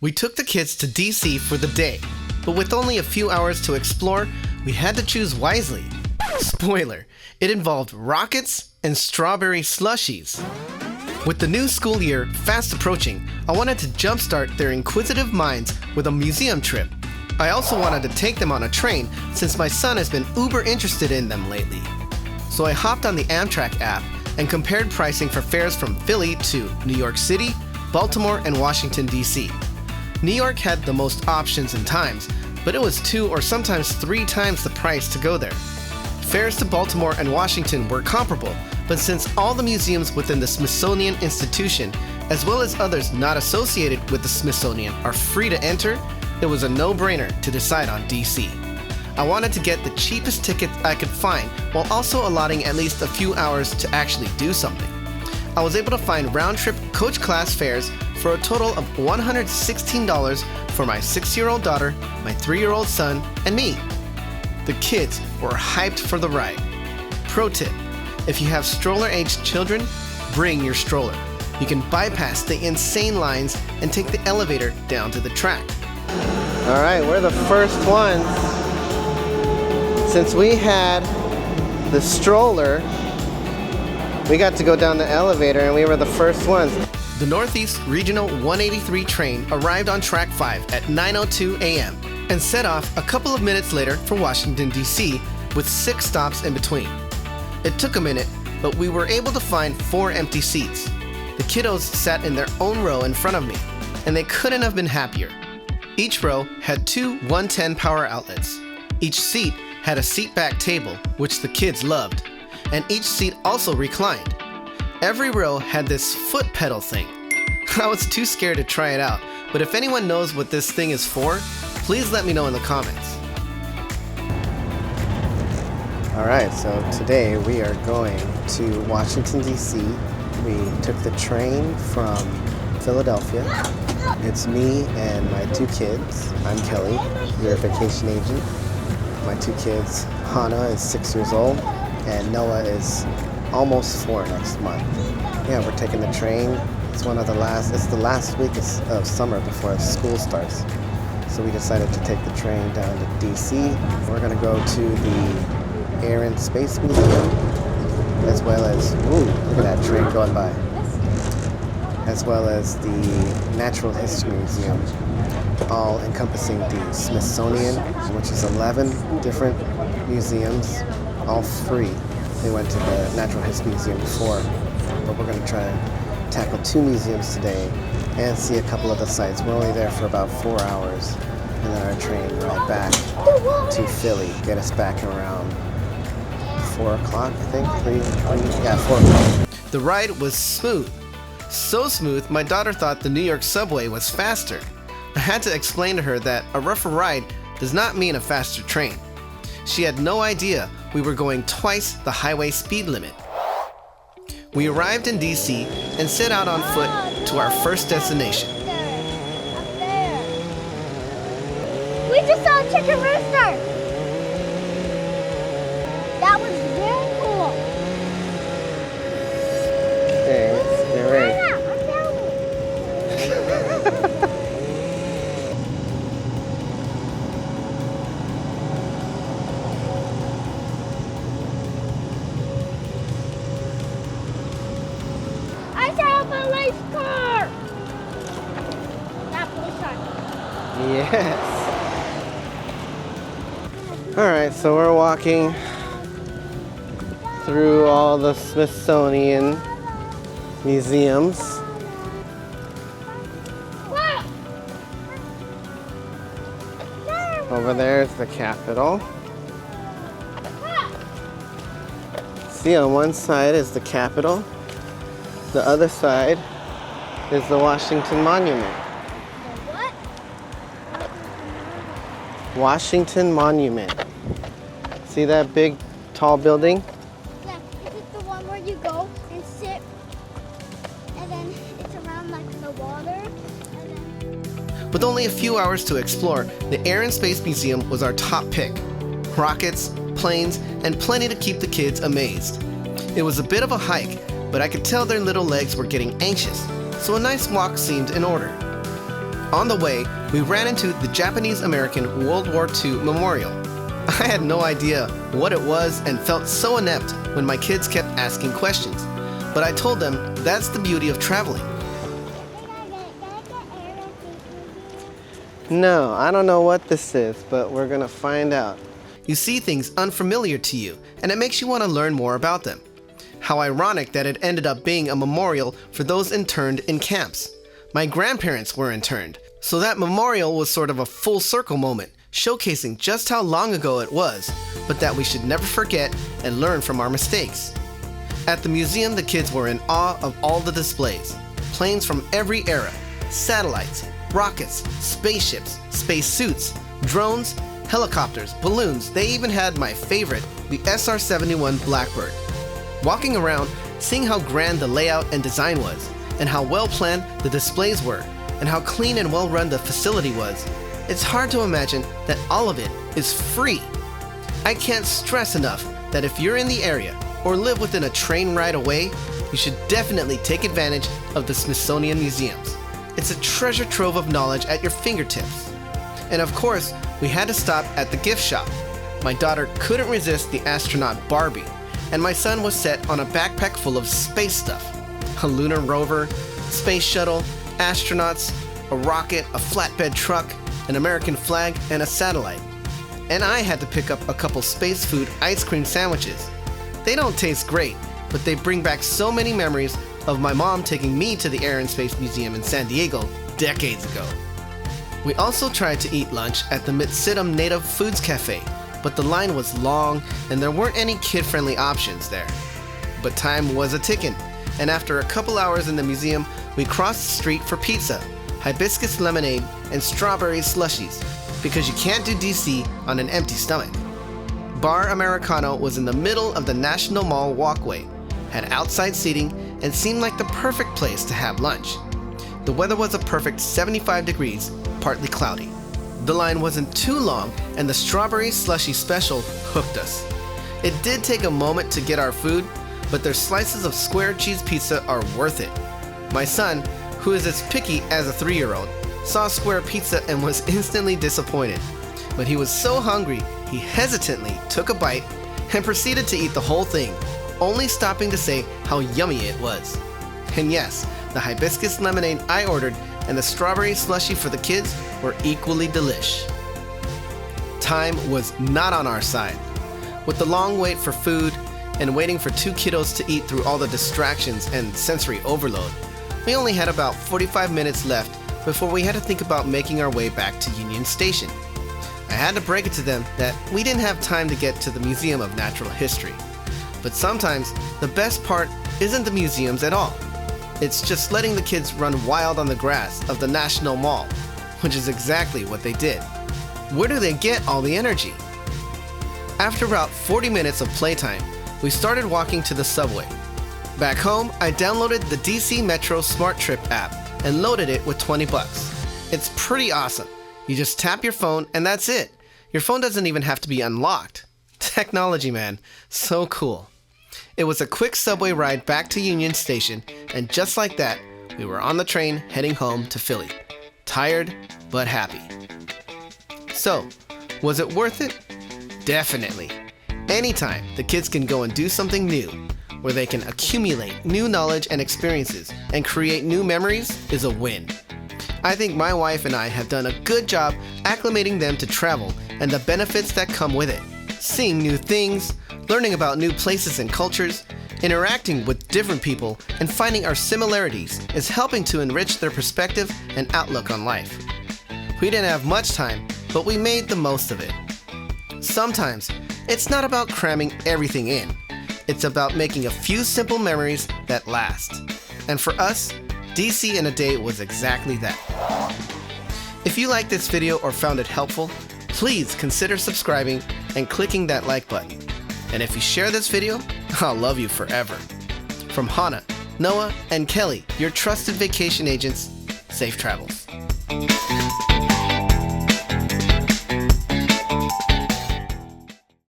We took the kids to DC for the day, but with only a few hours to explore, we had to choose wisely. Spoiler, it involved rockets and strawberry slushies. With the new school year fast approaching, I wanted to jumpstart their inquisitive minds with a museum trip. I also wanted to take them on a train since my son has been uber interested in them lately. So I hopped on the Amtrak app and compared pricing for fares from Philly to New York City, Baltimore, and Washington, D.C. New York had the most options and times, but it was 2 or sometimes 3 times the price to go there. Fares to Baltimore and Washington were comparable, but since all the museums within the Smithsonian Institution, as well as others not associated with the Smithsonian, are free to enter, it was a no-brainer to decide on DC. I wanted to get the cheapest ticket I could find while also allotting at least a few hours to actually do something. I was able to find round-trip coach class fares for a total of $116 for my 6-year-old daughter, my 3-year-old son, and me. The kids were hyped for the ride. Pro tip, if you have stroller-aged children, bring your stroller. You can bypass the insane lines and take the elevator down to the track. All right, we're the first ones. Since we had the stroller, we got to go down the elevator and we were the first ones. The Northeast Regional 183 train arrived on track 5 at 9:02 a.m. and set off a couple of minutes later for Washington, D.C. with 6 stops in between. It took a minute, but we were able to find 4 empty seats. The kiddos sat in their own row in front of me, and they couldn't have been happier. Each row had 2 110 power outlets. Each seat had a seat back table, which the kids loved, and each seat also reclined. Every row had this foot pedal thing. I was too scared to try it out, but if anyone knows what this thing is for, please let me know in the comments. Alright, so today we are going to Washington, D.C. We took the train from Philadelphia. It's me and my 2 kids. I'm Kelly, your vacation agent. My 2 kids, Hannah is 6 years old, and Noah is almost 4 next month. Yeah, we're taking the train. It's the last week of summer before school starts. So we decided to take the train down to DC. We're gonna go to the Air and Space Museum, as well as, ooh, look at that train going by. As well as the Natural History Museum, all encompassing the Smithsonian, which is 11 different museums, all free. We went to the Natural History Museum before, but we're going to try to tackle 2 museums today and see a couple of the sites. We're only there for about 4 hours, and then our train ride back to Philly, get us back around 4 o'clock, I think, 4 o'clock. The ride was smooth. So smooth, my daughter thought the New York subway was faster. I had to explain to her that a rougher ride does not mean a faster train. She had no idea we were going twice the highway speed limit. We arrived in DC and set out on foot to our first destination. Up there. We just saw a chicken rooster. That was very cool. Okay, get ready. I saw a police car. That police car. Yes. Alright, so we're walking through all the Smithsonian museums. Over there is the Capitol. See, on one side is the Capitol. The other side is the Washington Monument. What? Washington Monument. See that big, tall building? Yeah, is it the one where you go and sit and then it's around like the water? With only a few hours to explore, the Air and Space Museum was our top pick. Rockets, planes, and plenty to keep the kids amazed. It was a bit of a hike, but I could tell their little legs were getting anxious, so a nice walk seemed in order. On the way, we ran into the Japanese-American World War II Memorial. I had no idea what it was and felt so inept when my kids kept asking questions. But I told them that's the beauty of traveling. No, I don't know what this is, but we're gonna find out. You see things unfamiliar to you, and it makes you want to learn more about them. How ironic that it ended up being a memorial for those interned in camps. My grandparents were interned, so that memorial was sort of a full circle moment, showcasing just how long ago it was, but that we should never forget and learn from our mistakes. At the museum, the kids were in awe of all the displays. Planes from every era, satellites, rockets, spaceships, spacesuits, drones, helicopters, balloons. They even had my favorite, the SR-71 Blackbird. Walking around, seeing how grand the layout and design was, and how well planned the displays were, and how clean and well run the facility was, it's hard to imagine that all of it is free. I can't stress enough that if you're in the area or live within a train ride away, you should definitely take advantage of the Smithsonian Museums. It's a treasure trove of knowledge at your fingertips. And of course, we had to stop at the gift shop. My daughter couldn't resist the astronaut Barbie, and my son was set on a backpack full of space stuff. A lunar rover, space shuttle, astronauts, a rocket, a flatbed truck, an American flag, and a satellite. And I had to pick up a couple space food ice cream sandwiches. They don't taste great, but they bring back so many memories of my mom taking me to the Air and Space Museum in San Diego decades ago. We also tried to eat lunch at the Mitsidum Native Foods Cafe, but the line was long and there weren't any kid-friendly options there. But time was a-ticking, and after a couple hours in the museum, we crossed the street for pizza, hibiscus lemonade, and strawberry slushies, because you can't do DC on an empty stomach. Bar Americano was in the middle of the National Mall walkway, had outside seating, and seemed like the perfect place to have lunch. The weather was a perfect 75 degrees, partly cloudy. The line wasn't too long, and the strawberry slushy special hooked us. It did take a moment to get our food, but their slices of square cheese pizza are worth it. My son, who is as picky as a 3-year-old, saw square pizza and was instantly disappointed. But he was so hungry, he hesitantly took a bite and proceeded to eat the whole thing, only stopping to say how yummy it was. And yes, the hibiscus lemonade I ordered and the strawberry slushy for the kids were equally delish. Time was not on our side. With the long wait for food and waiting for 2 kiddos to eat through all the distractions and sensory overload, we only had about 45 minutes left before we had to think about making our way back to Union Station. I had to break it to them that we didn't have time to get to the Museum of Natural History. But sometimes, the best part isn't the museums at all. It's just letting the kids run wild on the grass of the National Mall, which is exactly what they did. Where do they get all the energy? After about 40 minutes of playtime, we started walking to the subway. Back home, I downloaded the DC Metro Smart Trip app and loaded it with $20. It's pretty awesome. You just tap your phone and that's it. Your phone doesn't even have to be unlocked. Technology, man. So cool. It was a quick subway ride back to Union Station, and just like that, we were on the train heading home to Philly. Tired, but happy. So, was it worth it? Definitely. Anytime the kids can go and do something new, where they can accumulate new knowledge and experiences and create new memories, is a win. I think my wife and I have done a good job acclimating them to travel and the benefits that come with it. Seeing new things, learning about new places and cultures, interacting with different people, and finding our similarities is helping to enrich their perspective and outlook on life. We didn't have much time, but we made the most of it. Sometimes, it's not about cramming everything in. It's about making a few simple memories that last. And for us, DC in a day was exactly that. If you liked this video or found it helpful, please consider subscribing and clicking that like button. And if you share this video, I'll love you forever. From Hannah, Noah, and Kelly, your trusted vacation agents, safe travels.